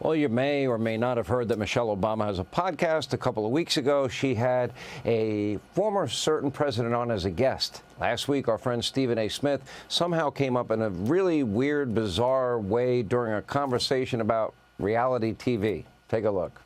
Well, you may or may not have heard that Michelle Obama has a podcast. A couple of weeks ago, she had a former certain president on as a guest. Last week, our friend Stephen A. Smith somehow came up in a really weird, bizarre way during a conversation about reality TV. Take a look.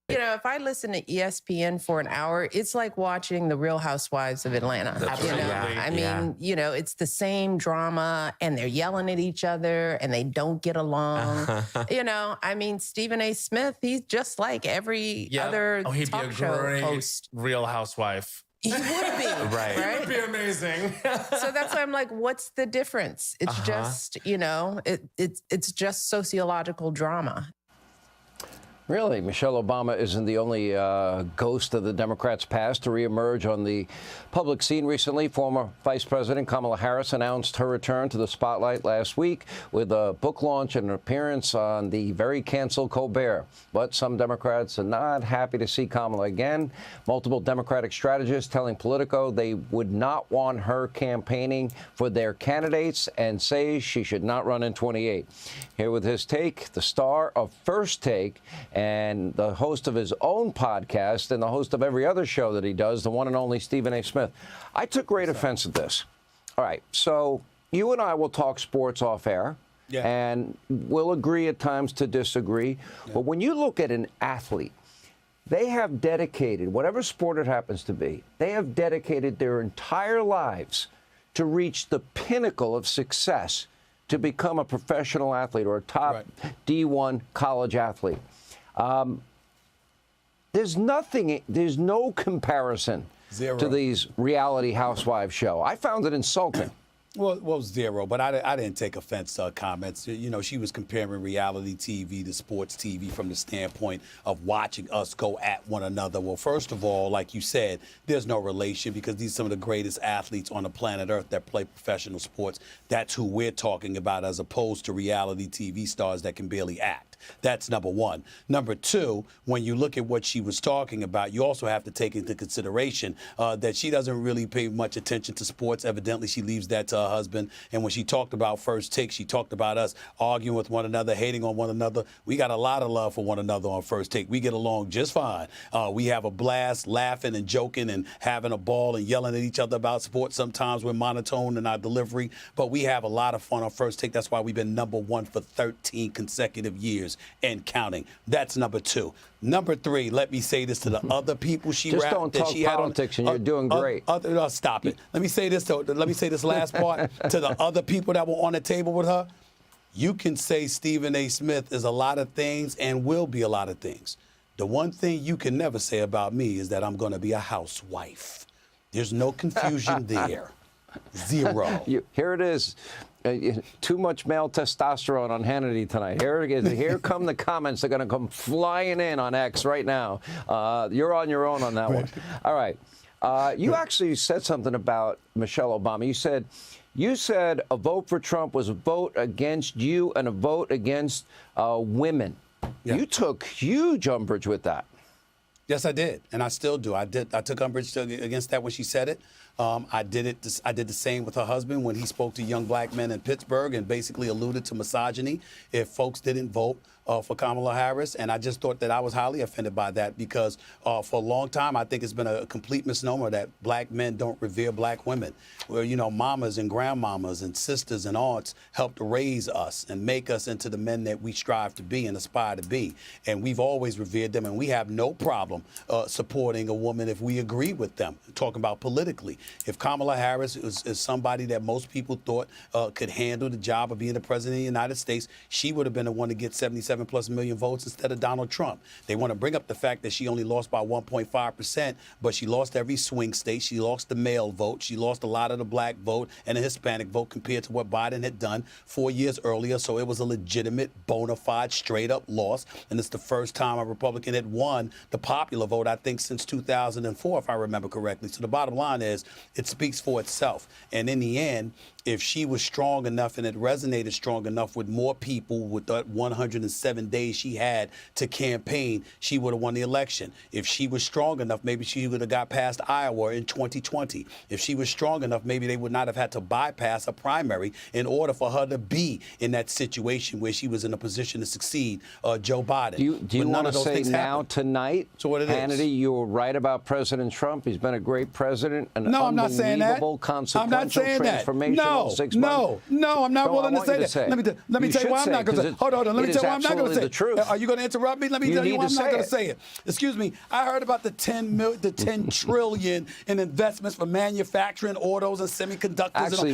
You know, if I listen to ESPN for an hour, it's like watching The Real Housewives of Atlanta. Absolutely. I mean, you know, it's the same drama and they're yelling at each other and they don't get along. You know, I mean, Stephen A. Smith, he's just like every other he'd talk be a show great host. Real Housewife. He would be. Right. Right? It would be amazing. So that's why I'm like, what's the difference? It's just, you know, it's just sociological drama. Really, Michelle Obama isn't the only ghost of the Democrats' past to reemerge on the public scene recently. Former Vice President Kamala Harris announced her return to the spotlight last week with a book launch and an appearance on the very canceled Colbert. But some Democrats are not happy to see Kamala again. Multiple Democratic strategists telling Politico they would not want her campaigning for their candidates and say she should not run in 28. Here with his take, the star of First Take and the host of his own podcast and the host of every other show that he does, the one and only Stephen A. Smith. I took great offense at this. All right, so you and I will talk sports off air, and we'll agree at times to disagree. But when you look at an athlete, they have dedicated, whatever sport it happens to be, they have dedicated their entire lives to reach the pinnacle of success, to become a professional athlete or a top D1 college athlete. There's no comparison to these reality housewives show. I found it insulting. Well, zero, but I didn't take offense to her comments. You know, she was comparing reality TV to sports TV from the standpoint of watching us go at one another. Well, first of all, like you said, there's no relation because these are some of the greatest athletes on the planet Earth that play professional sports. That's who we're talking about as opposed to reality TV stars that can barely act. That's number one. Number two, when you look at what she was talking about, you also have to take into consideration that she doesn't really pay much attention to sports. Evidently, she leaves that to her husband. And when she talked about First Take, she talked about us arguing with one another, hating on one another. We got a lot of love for one another on First Take. We get along just fine. We have a blast laughing and joking and having a ball and yelling at each other about sports. Sometimes we're monotone in our delivery, but we have a lot of fun on First Take. That's why we've been #1 for 13 consecutive years and counting. That's number two. Number three, let me say this to the other people she Just rapped don't that talk she had politics, on, and you're doing great. Stop it. Let me say this. Let me say this last part to the other people that were on the table with her. You can say Stephen A. Smith is a lot of things and will be a lot of things. The one thing you can never say about me is that I'm going to be a housewife. There's no confusion there. Zero. Here it is. Too much male testosterone on Hannity tonight. Here it is. Here come the comments. They're going to come flying in on X right now. You're on your own on that one. All right. You actually said something about Michelle Obama. You said a vote for Trump was a vote against you and a vote against women. Yeah. You took huge umbrage with that. Yes, I did, and I still do. I took umbrage against that when she said it. I did the same with her husband when he spoke to young black men in Pittsburgh and basically alluded to misogyny if folks didn't vote for Kamala Harris. And I just thought that I was highly offended by that because for a long time, I think it's been a complete misnomer that black men don't revere black women. Where, you know, mamas and grandmamas and sisters and aunts helped raise us and make us into the men that we strive to be and aspire to be. And we've always revered them, and we have no problem supporting a woman if we agree with them, talking about politically. If Kamala Harris is somebody that most people thought could handle the job of being the president of the United States, she would have been the one to get 77+ million votes instead of Donald Trump. They want to bring up the fact that she only lost by 1.5%, but she lost every swing state. She lost the male vote. She lost a lot of the black vote and the Hispanic vote compared to what Biden had done 4 years earlier. So it was a legitimate, bona fide, straight-up loss. And it's the first time a Republican had won the popular vote, I think, since 2004, if I remember correctly. So the bottom line is it speaks for itself. And in the end, if she was strong enough and it resonated strong enough with more people with that 107 days she had to campaign, she would have won the election. If she was strong enough, maybe she would have got past Iowa in 2020. If she was strong enough, maybe they would not have had to bypass a primary in order for her to be in that situation where she was in a position to succeed Joe Biden. Do you want to say now, tonight, so what it Hannity, you were right about President Trump? He's been a great president, an no, I'm not saying that. unbelievable, consequential, I'm not saying that. transformational 6 months. No, I'm not willing to say that. Let me tell you why I'm not going to say it. Hold on, let me tell you why I'm not going to say it. Truth. Are you going to interrupt me? Let me tell you why I'm not going to say it. Excuse me. I heard about the 10 trillion in investments for manufacturing, autos, and semiconductors. Actually,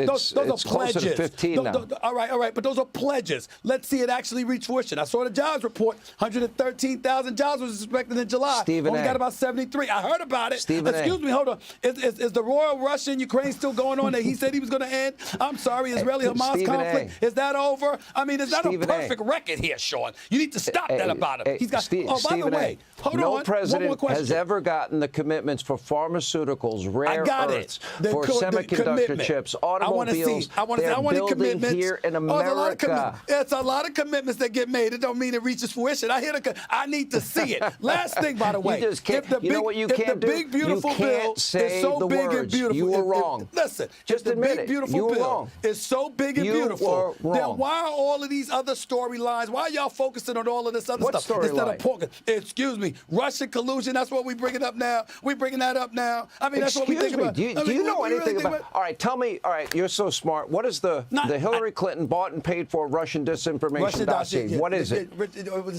those are pledges. To 15 now. All right, but those are pledges. Let's see it actually reach fruition. I saw the jobs report. 113,000 jobs was expected in July. Only got about 73. I heard about it. Excuse me, hold on. Is the royal Russia-Ukraine still going on that he said he was going to end? I'm sorry, Israeli-Hamas conflict. Is that over? I mean, is that a perfect record here, Sean? You need to stop that about him. He's got. By the way, hold on. No president has ever gotten the commitments for pharmaceuticals, rare earths, for semiconductor chips, automobiles. I want the commitments here in America. It's a lot of commitments that get made. It don't mean it reaches fruition. I need to see it. Last thing, by the way, you just can't, if the big beautiful bill is so big and beautiful, you were wrong. Listen, just if the admit big it. beautiful You were bill wrong. is so big and beautiful, then why are all of these other storylines? Why are y'all focusing on all of this other stuff instead of porking? Excuse me, Russian collusion. That's what we bringing up now. We bringing that up now. I mean, that's what we think about. Do you know anything about? All right, tell me. All right, you're so smart. What is the Hillary Clinton bought and paid for Russian disinformation dossier? What is it?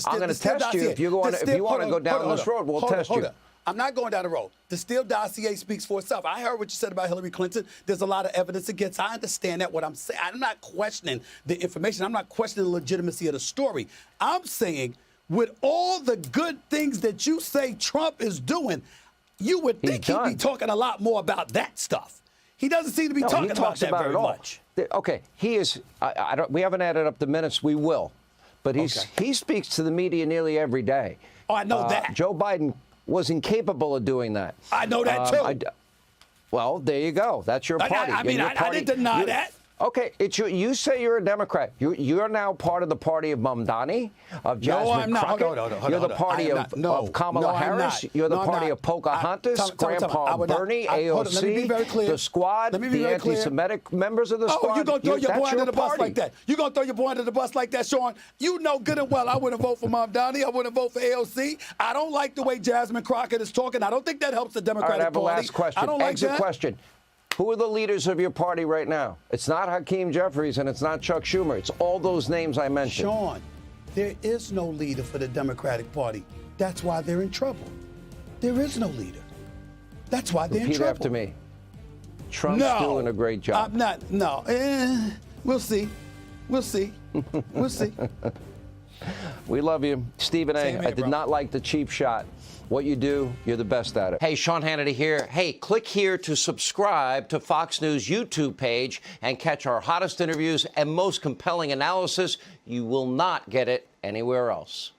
I'm going to test you if you want to go down this road. We'll test you. I'm not going down the road. The Steele dossier speaks for itself. I heard what you said about Hillary Clinton. There's a lot of evidence against. I understand that. What I'm saying, I'm not questioning the information. I'm not questioning the legitimacy of the story. I'm saying, with all the good things that you say Trump is doing, you would think he'd be talking a lot more about that stuff. He doesn't seem to be talking about that very much. Okay, he is. We haven't added up the minutes. We will, but he speaks to the media nearly every day. Oh, I know that. Joe Biden was incapable of doing that. I know that too. Well, there you go. That's your party. I didn't deny that. Okay, you say you're a Democrat. You're now part of the party of Mamdani, of Jasmine Crockett. Hold you're the party of Kamala Harris. You're the party of Pocahontas, Grandpa Bernie, AOC, the Squad, the anti-Semitic members of the Squad. Oh, you're going to throw your boy under the bus like that? You're going to throw your boy under the bus like that, Sean? You know good and well I wouldn't vote for Mamdani. I wouldn't vote for AOC. I don't like the way Jasmine Crockett is talking. I don't think that helps the Democratic Party. All right, I have a last question. I don't like Exit question. Who are the leaders of your party right now? It's not Hakeem Jeffries and it's not Chuck Schumer. It's all those names I mentioned. Sean, there is no leader for the Democratic Party. That's why they're in trouble. There is no leader. That's why they're in trouble. Repeat after me. Trump's doing a great job. I'm not. No. We'll see. We'll see. We'll see. We love you. Stephen A., I did not like the cheap shot. What you do, you're the best at it. Hey, Sean Hannity here. Hey, click here to subscribe to Fox News YouTube page and catch our hottest interviews and most compelling analysis. You will not get it anywhere else.